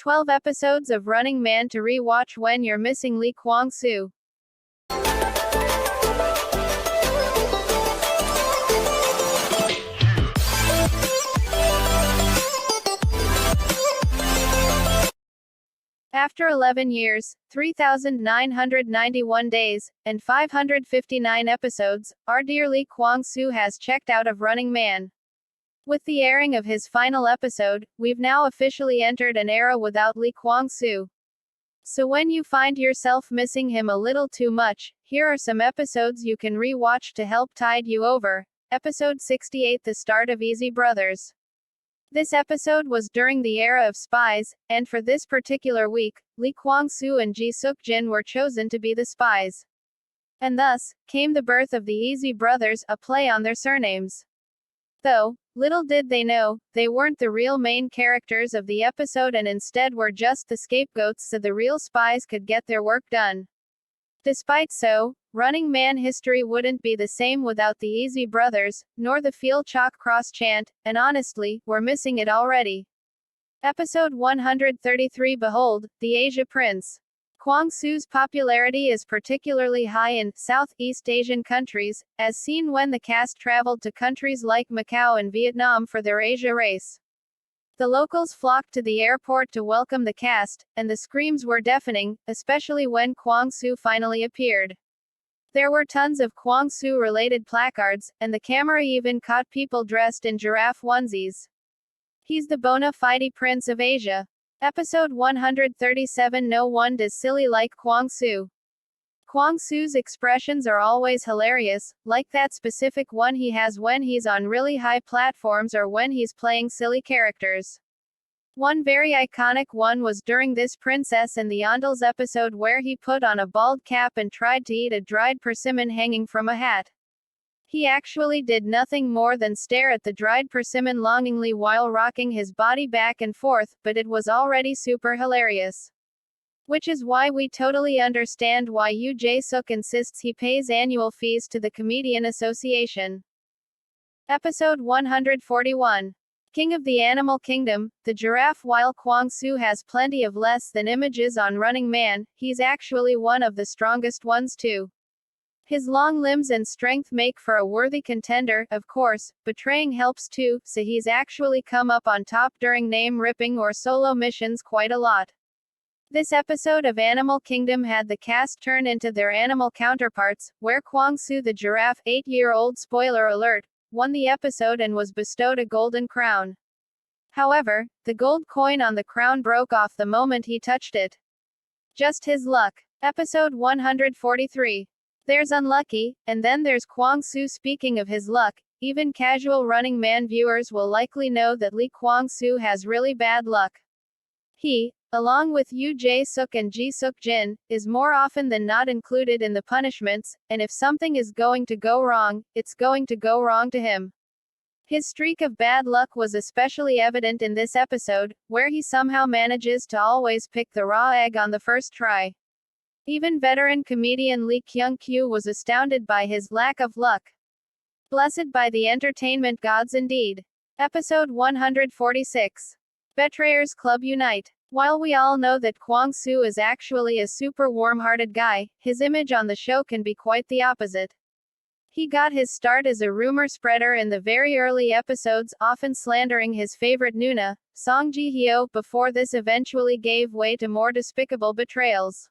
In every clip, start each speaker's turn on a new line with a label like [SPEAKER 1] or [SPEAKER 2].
[SPEAKER 1] 12 episodes of Running Man to re-watch when you're missing Lee Kwang Soo. After 11 years, 3,991 days, and 559 episodes, our dear Lee Kwang Soo has checked out of Running Man. With the airing of his final episode, we've now officially entered an era without Lee Kwang Soo. So when you find yourself missing him a little too much, here are some episodes you can re-watch to help tide you over. Episode 68, The Start of Easy Brothers. This episode was during the era of spies, and for this particular week, Lee Kwang Soo and Ji Suk Jin were chosen to be the spies. And thus, came the birth of the Easy Brothers, a play on their surnames. Though, little did they know, they weren't the real main characters of the episode and instead were just the scapegoats so the real spies could get their work done. Despite so, Running Man history wouldn't be the same without the Easy Brothers, nor the Feel Chalk Cross chant, and honestly, we're missing it already. Episode 133 Behold, the Asia Prince. Kwang Soo's popularity is particularly high in Southeast Asian countries, as seen when the cast traveled to countries like Macau and Vietnam for their Asia race. The locals flocked to the airport to welcome the cast, and the screams were deafening, especially when Kwang Soo finally appeared. There were tons of Kwang Soo-related placards, and the camera even caught people dressed in giraffe onesies. He's the bona fide prince of Asia. Episode 137 No one does silly like Kwang Soo. Kwang Soo's expressions are always hilarious, like that specific one he has when he's on really high platforms or when he's playing silly characters. One very iconic one was during this Princess and the Andals episode where he put on a bald cap and tried to eat a dried persimmon hanging from a hat. He actually did nothing more than stare at the dried persimmon longingly while rocking his body back and forth, but it was already super hilarious. Which is why we totally understand why Yoo Jae-suk insists he pays annual fees to the Comedian Association. Episode 141. King of the Animal Kingdom, the giraffe. While Kwang Soo has plenty of less than images on Running Man, he's actually one of the strongest ones too. His long limbs and strength make for a worthy contender, of course, betraying helps too, so he's actually come up on top during name-ripping or solo missions quite a lot. This episode of Animal Kingdom had the cast turn into their animal counterparts, where Kwang Soo the giraffe, 8-year-old spoiler alert, won the episode and was bestowed a golden crown. However, the gold coin on the crown broke off the moment he touched it. Just his luck. Episode 143. There's unlucky, and then there's Kwang Soo. Speaking of his luck, even casual Running Man viewers will likely know that Lee Kwang Soo has really bad luck. He, along with Yoo Jae-suk and Ji Suk Jin, is more often than not included in the punishments, and if something is going to go wrong, it's going to go wrong to him. His streak of bad luck was especially evident in this episode, where he somehow manages to always pick the raw egg on the first try. Even veteran comedian Lee Kwang Soo was astounded by his lack of luck. Blessed by the entertainment gods indeed. Episode 146. Betrayers Club Unite. While we all know that Kwang Soo is actually a super warm-hearted guy, his image on the show can be quite the opposite. He got his start as a rumor spreader in the very early episodes, often slandering his favorite Nuna, Song Ji-hyo, before this eventually gave way to more despicable betrayals.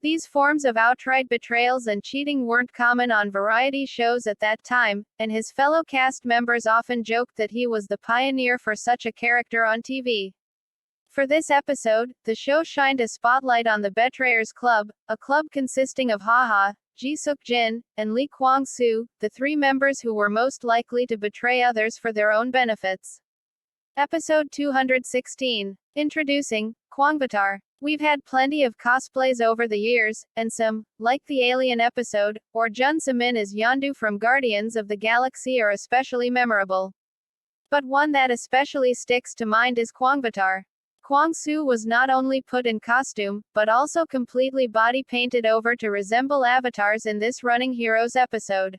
[SPEAKER 1] These forms of outright betrayals and cheating weren't common on variety shows at that time, and his fellow cast members often joked that he was the pioneer for such a character on TV. For this episode, the show shined a spotlight on the Betrayers Club, a club consisting of Haha, Ji Suk Jin, and Lee Kwang Soo, the three members who were most likely to betray others for their own benefits. Episode 216. Introducing Kwangvatar. We've had plenty of cosplays over the years, and some, like the Alien episode, or Jun Se-min as Yondu from Guardians of the Galaxy, are especially memorable. But one that especially sticks to mind is Kwangvatar. Kwang Soo was not only put in costume, but also completely body painted over to resemble avatars in this Running Heroes episode.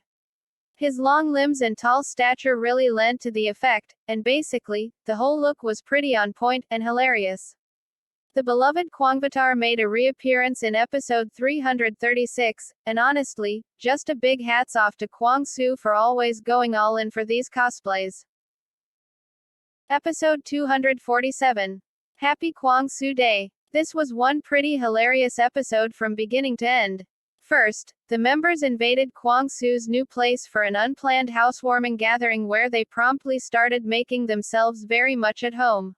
[SPEAKER 1] His long limbs and tall stature really lent to the effect, and basically, the whole look was pretty on point and hilarious. The beloved Kwangvatar made a reappearance in episode 336, and honestly, just a big hats off to Kwang Soo for always going all in for these cosplays. Episode 247. Happy Kwang Soo Day. This was one pretty hilarious episode from beginning to end. First, the members invaded Kwang Soo's new place for an unplanned housewarming gathering where they promptly started making themselves very much at home.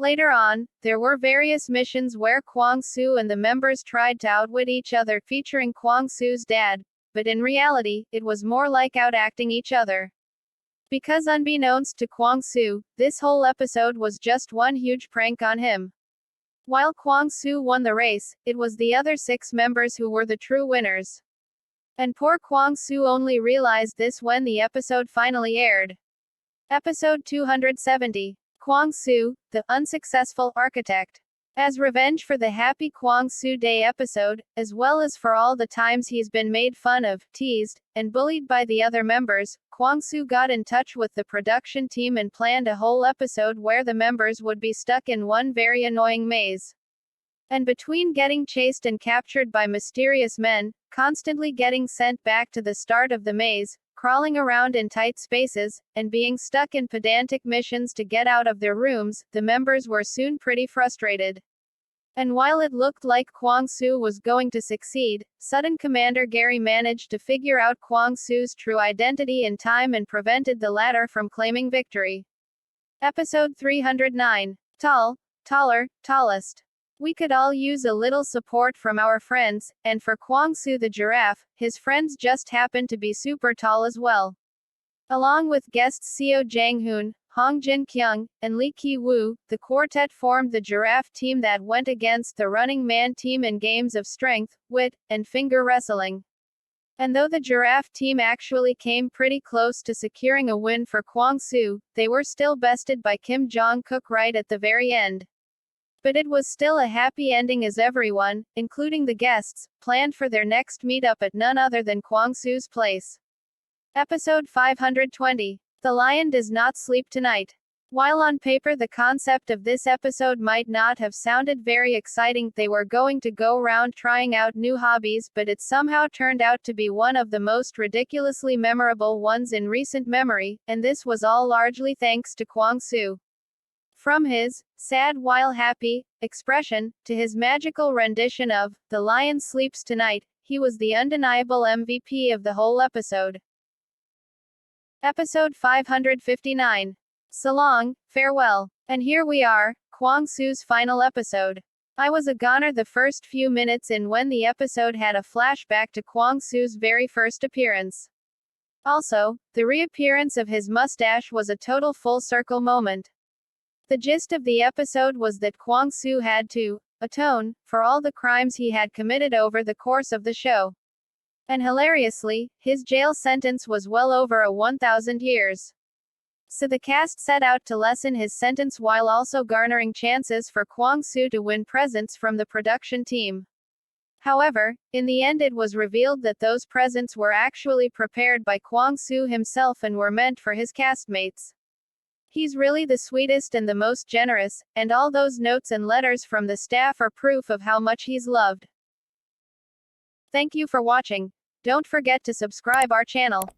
[SPEAKER 1] Later on, there were various missions where Kwang Soo and the members tried to outwit each other featuring Kwang Soo's dad, but in reality, it was more like outacting each other. Because unbeknownst to Kwang Soo, this whole episode was just one huge prank on him. While Kwang Soo won the race, it was the other 6 members who were the true winners. And poor Kwang Soo only realized this when the episode finally aired. Episode 270. Kwang Soo, the unsuccessful architect. As revenge for the Happy Kwang Soo Day episode, as well as for all the times he's been made fun of, teased, and bullied by the other members, Kwang Soo got in touch with the production team and planned a whole episode where the members would be stuck in one very annoying maze. And between getting chased and captured by mysterious men, constantly getting sent back to the start of the maze, crawling around in tight spaces, and being stuck in pedantic missions to get out of their rooms, the members were soon pretty frustrated. And while it looked like Kwang Soo was going to succeed, Sudden Commander Gary managed to figure out Kwang Soo's true identity in time and prevented the latter from claiming victory. Episode 309. Tall, taller, tallest. We could all use a little support from our friends, and for Kwang Soo the giraffe, his friends just happened to be super tall as well. Along with guests Seo Jang-hoon, Hong Jin-kyung, and Lee Ki-woo, the quartet formed the giraffe team that went against the Running Man team in games of strength, wit, and finger wrestling. And though the giraffe team actually came pretty close to securing a win for Kwang Soo, they were still bested by Kim Jong-kook right at the very end. But it was still a happy ending as everyone, including the guests, planned for their next meetup at none other than Kwang Soo's place. Episode 520. The Lion Does Not Sleep Tonight. While on paper the concept of this episode might not have sounded very exciting, they were going to go around trying out new hobbies, but it somehow turned out to be one of the most ridiculously memorable ones in recent memory, and this was all largely thanks to Kwang Soo. From his sad while happy expression to his magical rendition of The Lion Sleeps Tonight, he was the undeniable MVP of the whole episode. Episode 559. So long, farewell. And here we are, Kwang Soo's final episode. I was a goner the first few minutes in when the episode had a flashback to Kwang Soo's very first appearance. Also, the reappearance of his mustache was a total full circle moment. The gist of the episode was that Kwang Soo had to atone for all the crimes he had committed over the course of the show. And hilariously, his jail sentence was well over 1,000 years. So the cast set out to lessen his sentence while also garnering chances for Kwang Soo to win presents from the production team. However, in the end it was revealed that those presents were actually prepared by Kwang Soo himself and were meant for his castmates. He's really the sweetest and the most generous, and all those notes and letters from the staff are proof of how much he's loved. Thank you for watching. Don't forget to subscribe our channel.